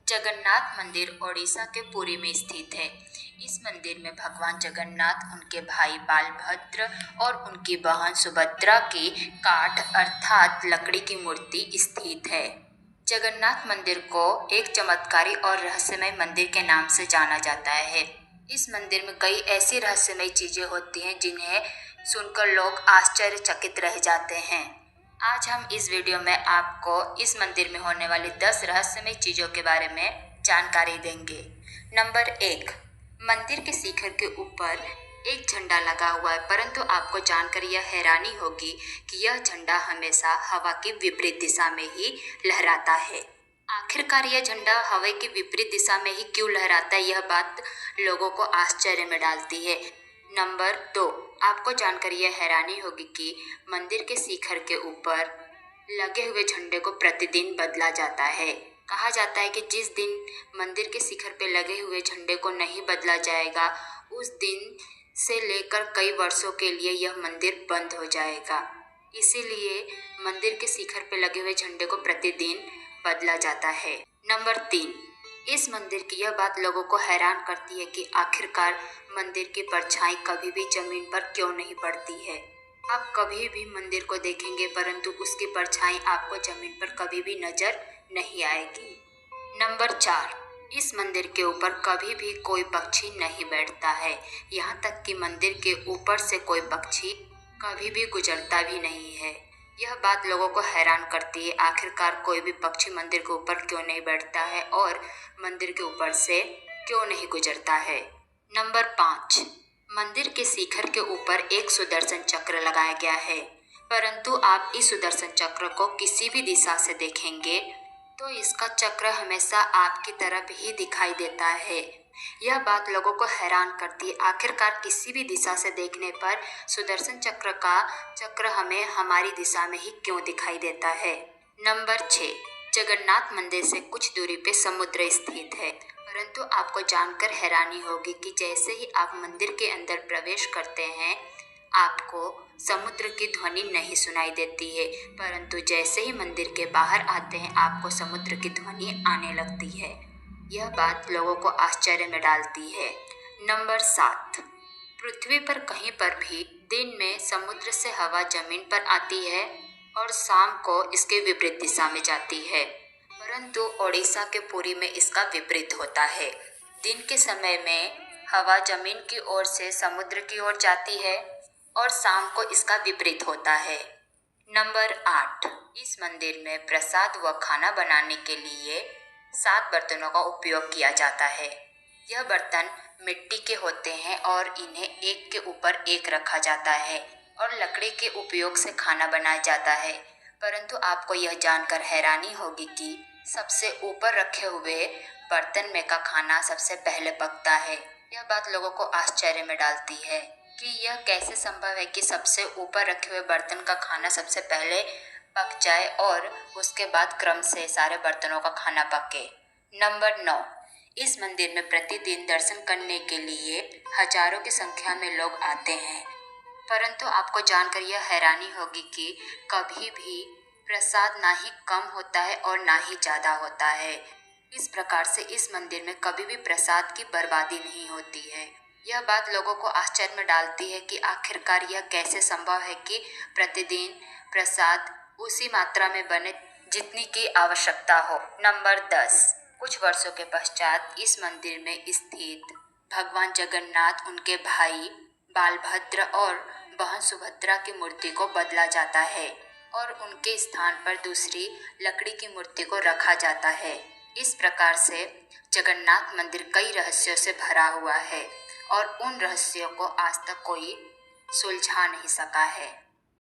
जगन्नाथ मंदिर ओडिशा के पुरी में स्थित है। इस मंदिर में भगवान जगन्नाथ, उनके भाई बालभद्र और उनकी बहन सुभद्रा की काठ अर्थात लकड़ी की मूर्ति स्थित है। जगन्नाथ मंदिर को एक चमत्कारी और रहस्यमय मंदिर के नाम से जाना जाता है। इस मंदिर में कई ऐसी रहस्यमय चीजें होती हैं जिन्हें सुनकर लोग आश्चर्यचकित रह जाते हैं। आज हम इस वीडियो में आपको इस मंदिर में होने वाली 10 रहस्यमय चीजों के बारे में जानकारी देंगे। नंबर 1, मंदिर के शिखर के ऊपर एक झंडा लगा हुआ है, परंतु आपको जानकर यह हैरानी होगी कि यह झंडा हमेशा हवा की विपरीत दिशा में ही लहराता है। आखिरकार यह झंडा हवा की विपरीत दिशा में ही क्यों लहराता है, यह बात लोगों को आश्चर्य में डालती है। नंबर 2, आपको जानकर यह हैरानी होगी कि मंदिर के शिखर के ऊपर लगे हुए झंडे को प्रतिदिन बदला जाता है। कहा जाता है कि जिस दिन मंदिर के शिखर पे लगे हुए झंडे को नहीं बदला जाएगा, उस दिन से लेकर कई वर्षों के लिए यह मंदिर बंद हो जाएगा। इसीलिए मंदिर के शिखर पे लगे हुए झंडे को प्रतिदिन बदला जाता है। नंबर 3, इस मंदिर की यह बात लोगों को हैरान करती है कि आखिरकार मंदिर की परछाई कभी भी जमीन पर क्यों नहीं पड़ती है। आप कभी भी मंदिर को देखेंगे परंतु उसकी परछाई आपको जमीन पर कभी भी नजर नहीं आएगी। नंबर 4, इस मंदिर के ऊपर कभी भी कोई पक्षी नहीं बैठता है। यहाँ तक कि मंदिर के ऊपर से कोई पक्षी कभी भी गुजरता भी नहीं है। यह बात लोगों को हैरान करती है, आखिरकार कोई भी पक्षी मंदिर के ऊपर क्यों नहीं बैठता है और मंदिर के ऊपर से क्यों नहीं गुजरता है। नंबर 5, मंदिर के शिखर के ऊपर एक सुदर्शन चक्र लगाया गया है, परंतु आप इस सुदर्शन चक्र को किसी भी दिशा से देखेंगे तो इसका चक्र हमेशा आपकी तरफ ही दिखाई देता है। यह बात लोगों को हैरान करती है, आखिरकार किसी भी दिशा से देखने पर सुदर्शन चक्र का चक्र हमें हमारी दिशा में ही क्यों दिखाई देता है। नंबर 6, जगन्नाथ मंदिर से कुछ दूरी पे समुद्र स्थित है, परंतु आपको जानकर हैरानी होगी कि जैसे ही आप मंदिर के अंदर प्रवेश करते हैं आपको समुद्र की ध्वनि नहीं सुनाई देती है, परंतु जैसे ही मंदिर के बाहर आते हैं आपको समुद्र की ध्वनि आने लगती है। यह बात लोगों को आश्चर्य में डालती है। नंबर 7, पृथ्वी पर कहीं पर भी दिन में समुद्र से हवा जमीन पर आती है और शाम को इसके विपरीत दिशा में जाती है, परंतु ओडिशा के पुरी में इसका विपरीत होता है। दिन के समय में हवा जमीन की ओर से समुद्र की ओर जाती है और शाम को इसका विपरीत होता है। नंबर 8, इस मंदिर में प्रसाद व खाना बनाने के लिए 7 बर्तनों का उपयोग किया जाता है। यह बर्तन मिट्टी के होते हैं और इन्हें एक के ऊपर एक रखा जाता है और लकड़ी के उपयोग से खाना बनाया जाता है, परंतु आपको यह जानकर हैरानी होगी कि सबसे ऊपर रखे हुए बर्तन में का खाना सबसे पहले पकता है। यह बात लोगों को आश्चर्य में डालती है कि यह कैसे संभव है कि सबसे ऊपर रखे हुए बर्तन का खाना सबसे पहले पक जाए और उसके बाद क्रम से सारे बर्तनों का खाना पके। नंबर 9, इस मंदिर में प्रतिदिन दर्शन करने के लिए हजारों की संख्या में लोग आते हैं, परंतु आपको जानकर यह हैरानी होगी कि कभी भी प्रसाद ना ही कम होता है और ना ही ज़्यादा होता है। इस प्रकार से इस मंदिर में कभी भी प्रसाद की बर्बादी नहीं होती है। यह बात लोगों को आश्चर्य में डालती है कि आखिरकार यह कैसे संभव है कि प्रतिदिन प्रसाद उसी मात्रा में बने जितनी की आवश्यकता हो। नंबर 10, कुछ वर्षों के पश्चात इस मंदिर में स्थित भगवान जगन्नाथ, उनके भाई बालभद्र और बहन सुभद्रा की मूर्ति को बदला जाता है और उनके स्थान पर दूसरी लकड़ी की मूर्ति को रखा जाता है। इस प्रकार से जगन्नाथ मंदिर कई रहस्यों से भरा हुआ है और उन रहस्यों को आज तक कोई सुलझा नहीं सका है।